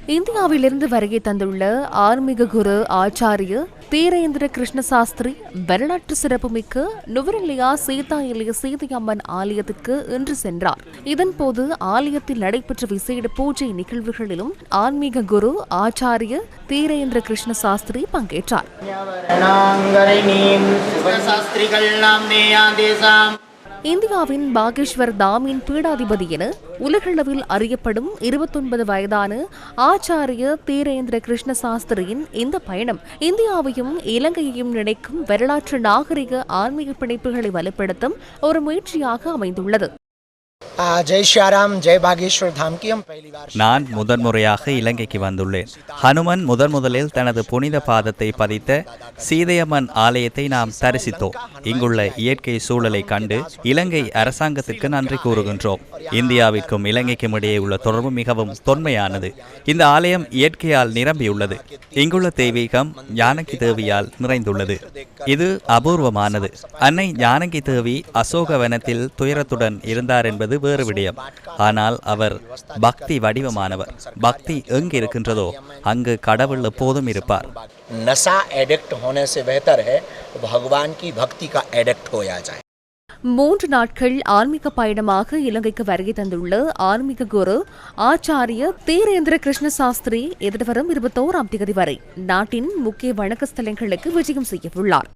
இந்தியாவிலிருந்து வருகை தந்துள்ள ஆன்மீக குரு ஆச்சாரிய தீரேந்திர கிருஷ்ண சாஸ்திரி வரலாற்று சிறப்புமிக்க நுவரெலியா சீதா எலிய சீதையம்மன் ஆலயத்திற்கு இன்று சென்றார். இதன்போது ஆலயத்தில் நடைபெற்ற விசேட பூஜை நிகழ்வுகளிலும் ஆன்மீக குரு ஆச்சாரிய தீரேந்திர கிருஷ்ண சாஸ்திரி பங்கேற்றார். இந்தியாவின் பாகேஷ்வர் தாமின் பீடாதிபதி என உலகளவில் அறியப்படும் 29 வயதான ஆச்சாரிய தீரேந்திர கிருஷ்ண சாஸ்திரியின் இந்த பயணம் இந்தியாவையும் இலங்கையையும் நினைக்கும் வரலாற்று நாகரிக ஆன்மீக பிணைப்புகளை வலுப்படுத்தும் ஒரு முயற்சியாக அமைந்துள்ளது. ஜெய் ஷியாராம், ஜெய் பாகேஷ்வர் தாம் கி ஹம் பஹலி பார். நான் முதன்முறையாக இலங்கைக்கு வந்துள்ளேன். ஹனுமன் முதலில் தனது புனித பாதத்தை பதித்த சீதையம்மன் ஆலயத்தை நாம் தரிசித்தோம். இங்குள்ள இயற்கை சூழலை கண்டு இலங்கை அரசாங்கத்திற்கு நன்றி கூறுகின்றோம். இந்தியாவிற்கும் இலங்கைக்கும் இடையே உள்ள தொடர்பு மிகவும் தொன்மையானது. இந்த ஆலயம் இயற்கையால் நிரம்பியுள்ளது. இங்குள்ள தெய்வீகம் ஞானகி தேவியால் நிறைந்துள்ளது. இது அபூர்வமானது. அன்னை ஞானகி தேவி அசோகவனத்தில் துயரத்துடன் இருந்தார் என்பது வேறு விடயம். ஆனால் அவர் பக்தி வடிவமானவர். பக்தி எங்கு இருக்கின்றதோ அங்கு கடவுள் எப்போதும் இருப்பார். नशा एडिक्ट होने से बेहतर है भगवान की भक्ति का एडिक्ट होया जाए. 3 நாட்கள் ஆன்மீக பயணமாக இலங்கைக்கு வருகை தந்துள்ள ஆன்மீக குரு ஆச்சாரிய தீரேந்திர கிருஷ்ண சாஸ்திரி எதிர்வரும் 21ஆம் தேதி வரை நாட்டின் முக்கிய வணக்க ஸ்தலங்களுக்கு விஜயம் செய்யவுள்ளார்.